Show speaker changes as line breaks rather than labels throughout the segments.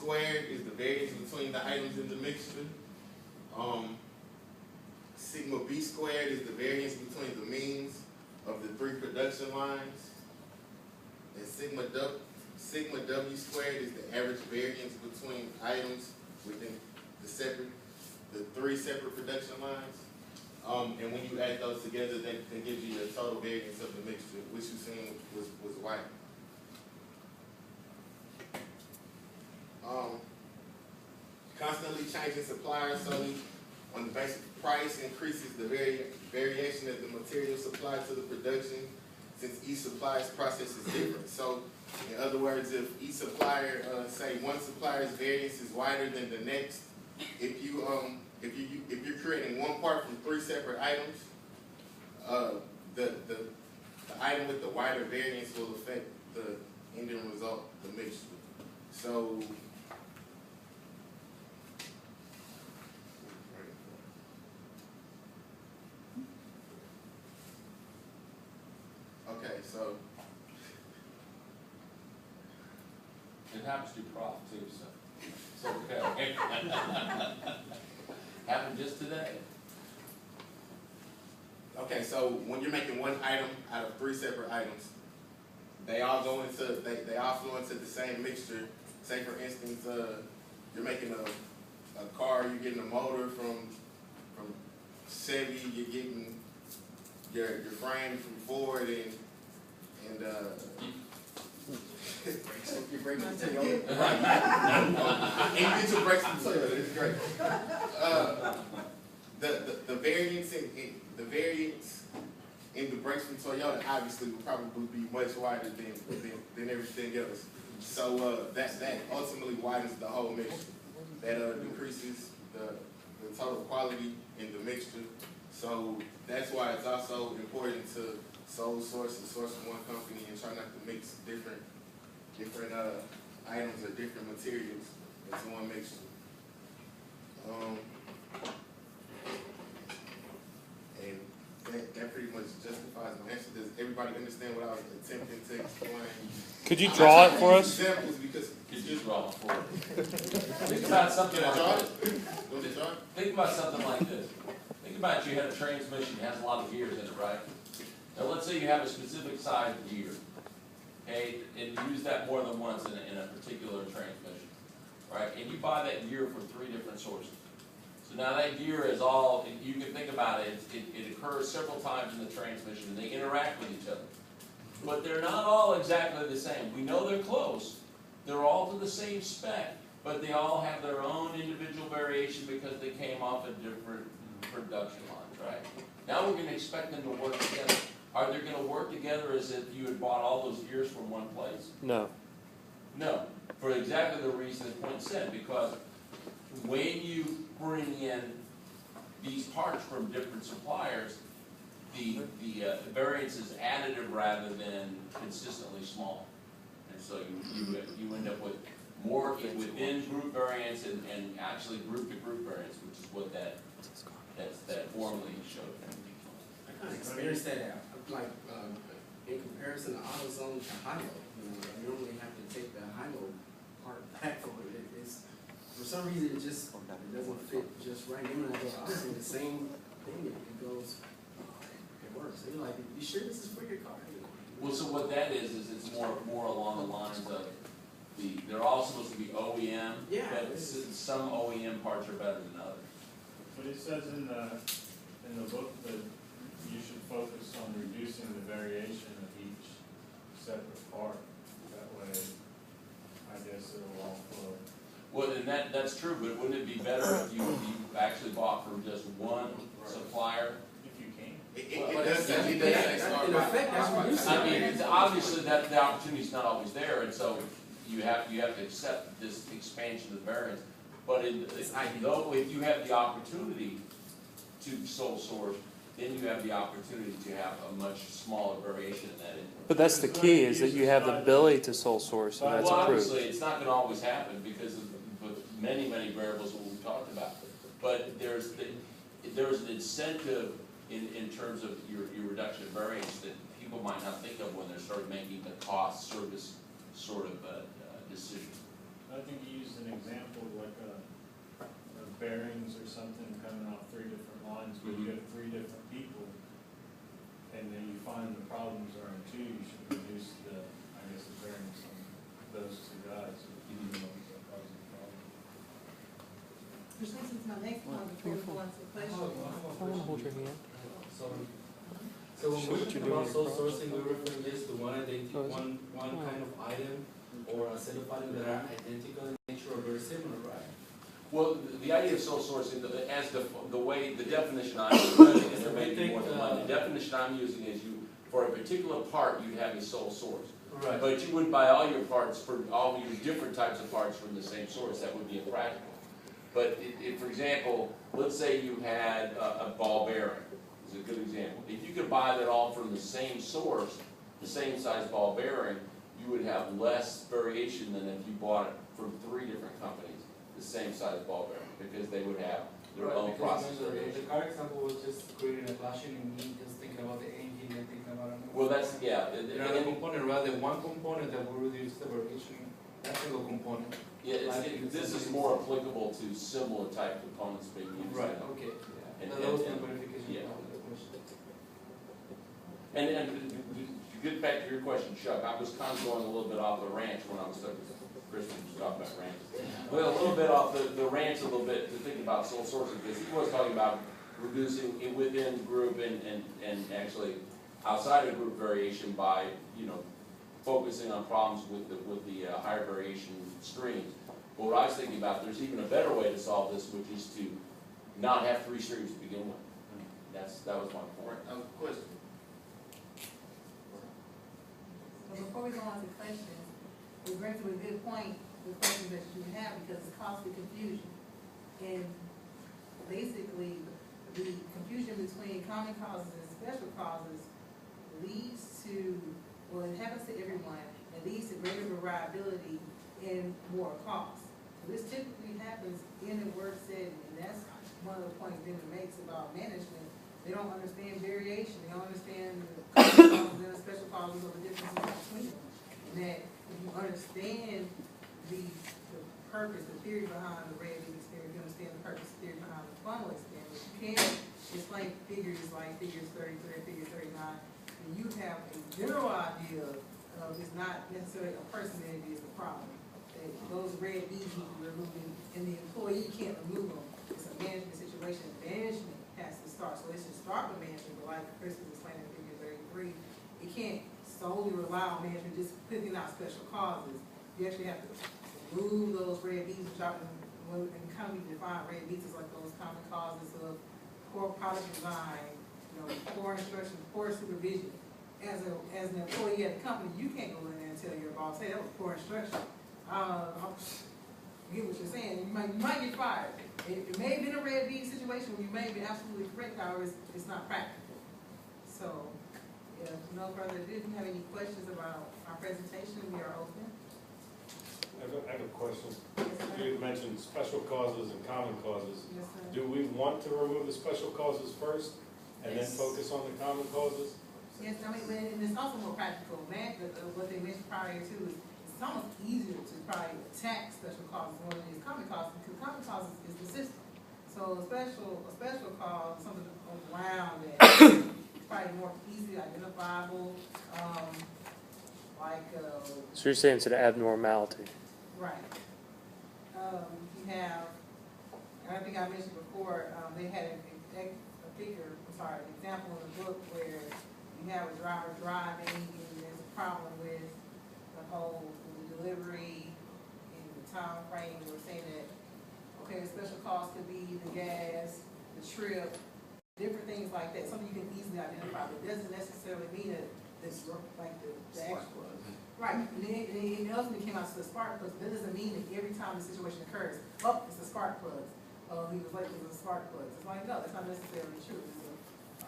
squared is the variance between the items in the mixture. Sigma B squared is the variance between the means of the three production lines. And sigma W squared is the average variance between items within the three separate production lines. And when you add those together, that gives you the total variance of the mixture, which you seen was white. Constantly changing suppliers solely on the basis of price increases the variation of the material supplied to the production, since each supplier's process is different. So, in other words, if each supplier, say one supplier's variance is wider than the next, if you're creating one part from three separate items, the item with the wider variance will affect the ending result, the mixture. So, okay, so
it happens to prof too, so it's okay. Happened just today.
Okay, so when you're making one item out of three separate items, they all go into they all flow into the same mixture. Say for instance, you're making a car, you're getting a motor from Chevy, you're getting your frame from Ford, and
Your brakes from Toyota.
right. Individual brakes from Toyota. It's great. The variance in the brakes from Toyota obviously will probably be much wider than everything else. So that ultimately widens the whole mixture. That decreases the total quality in the mixture. So that's why it's also important to sole source and source from one company and try not to mix different items or different materials into one mixture. And that pretty much justifies my answer. Does everybody understand what I was attempting to explain?
Could you draw it for us?
Examples because
Could you draw it for us? Think about something like this. Think about something like this. Think about you had a transmission that has a lot of gears in it, right? Now let's say you have a specific size gear, okay, and you use that more than once in a particular transmission, right? And you buy that gear from three different sources. So now that gear is all, you can think about it, it occurs several times in the transmission and they interact with each other. But they're not all exactly the same. We know they're close. They're all to the same spec, but they all have their own individual variation because they came off of different production lines, right? Now we're going to expect them to work together. Are they going to work together as if you had bought all those gears from one place?
No.
No, for exactly the reason that Quinn said, because when you bring in these parts from different suppliers, the variance is additive rather than consistently small. And so you end up with more within group variance and actually group to group variance, which is what that formula you showed.
I kind of experienced that, like, in comparison to AutoZone to high-low. You normally have to take the high-low part back for it. It's, for some reason, it doesn't fit just right. Even when I go to AutoZone, the same thing, it goes, it works. So you're like, you sure this is for your car?
Well, so what that is it's more along the lines of they're all supposed to be OEM,
Yeah,
but some OEM parts are better than others.
But it says in the book that you should focus on reducing the variation of each separate part. That way, I guess it'll all flow.
Well, and that's true, but wouldn't it be better if you actually bought from just one supplier?
If you can.
it does say start
In
by-
effect, that's what you
I mean,
said.
it's obviously that the opportunity's not always there, and so you have to accept this expansion of variance. But though if you have the opportunity to sole source, then you have the opportunity to have a much smaller variation in that input.
But that's the key, is that you have the ability to sole source, and that's
Well,
approved.
obviously, it's not going to always happen because of many variables that we've talked about. But there's an incentive in terms of your reduction of variance that people might not think of when they're sort of making the cost service sort of decision.
I think you used an example, like bearings or something coming off 3 different lines, but you have 3 different people, and then you find the problems are in 2, you should reduce the, I guess, the bearings on those 2 guys. That causes a problem.
Which leads me to my next point before we go into the question.
I want to hold your hand.
So when
Show
we're
what
talking
you're doing
about
in
sole
your
sourcing, we're referring just to one
Oh.
kind of item or a set of items that are identical in nature or very similar, right?
Well, the idea of sole sourcing, as the way, the definition I'm using, and there may be more than one, the definition I'm using is for a particular part, you'd have a sole source.
Right.
But you wouldn't buy all your parts for all your different types of parts from the same source, that would be impractical. But if, for example, let's say you had a ball bearing, is a good example. If you could buy that all from the same source, the same size ball bearing, you would have less variation than if you bought it from 3 different companies, the same size ball bearing, because they would have their own process variation.
The car example was just creating a clashing in me, just thinking about the engine and thinking about another.
Well, that's, yeah.
Another component, rather than one component that will reduce the variation, that single component.
Yeah, this is more applicable to similar type components being used.
Right, okay.
And-
That was
and-
my clarification.
yeah.
of the question.
And to get back to your question, Chuck, I was kind of going a little bit off the ranch when I was talking, Christian was talking about ranch. Well, a little bit off the ranch a little bit to think about sole sourcing, because he was talking about reducing it within group and actually outside of group variation by, focusing on problems with the higher variation streams. But what I was thinking about, there's even a better way to solve this, which is to not have 3 streams to begin with. That was my point.
Question.
So before we go on to questions, it brings to a good point, the questions that you have, because it's causing confusion. And basically, the confusion between common causes and special causes leads to, well, it happens to everyone, it leads to greater variability and more costs. So this typically happens in a work setting, and that's one of the points Denver makes about management. They don't understand variation, they don't understand the common causes and the special causes of the differences between them. And that if you understand the purpose, the theory behind the red bead experiment, you understand the purpose, the theory behind the funnel experiment, you can explain figures like figures 33 and figure 39, and you have a general idea of it's not necessarily a person that is the problem. That those red beads need to be removed, and the employee can't remove them. It's a management situation. Management has to start. So it should start with management, but like Chris was explaining in figure 33, it can't solely rely on management just picking out special causes. You actually have to remove those red beads, which are in economy define red beads as like those common causes of poor product design, poor instruction, poor supervision. As an employee at the company, you can't go in there and tell your boss, hey, that was poor instruction. I get what you're saying. You might get fired. It may have been a red bead situation where you may be absolutely correct, however, it's not practical. So, if no further ado, if you have any questions about our presentation, we are open.
I have a question.
Yes, sir.
You mentioned special causes and common causes.
Yes, sir.
Do we want to remove the special causes first and then
Yes.
focus on the common causes?
Yes, I mean, and it's also more practical. What they mentioned prior to is it's almost easier to probably attack special causes more than it is common causes, because common causes is the system. So a special cause, something around that, is probably more easily identifiable,
So you're saying it's an abnormality?
right. You have, and I think I mentioned before, they had an example in the book where you have a driver driving and there's a problem with the whole delivery and the time frame. We're saying that, okay, the special cost could be the gas, the trip, different things like that, something you can easily identify, but it doesn't necessarily mean that it's like the extra. Right, and then it ultimately came out to the spark plugs, but that doesn't mean that every time the situation occurs, oh, it's the spark plugs. Oh, he was late because of the spark plugs. It's like, no, that's not necessarily true. There's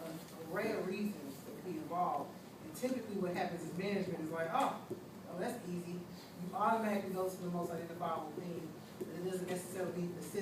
an array of reasons that could be involved. And typically what happens is management is like, oh, that's easy. You automatically go to the most identifiable thing, but it doesn't necessarily be the system.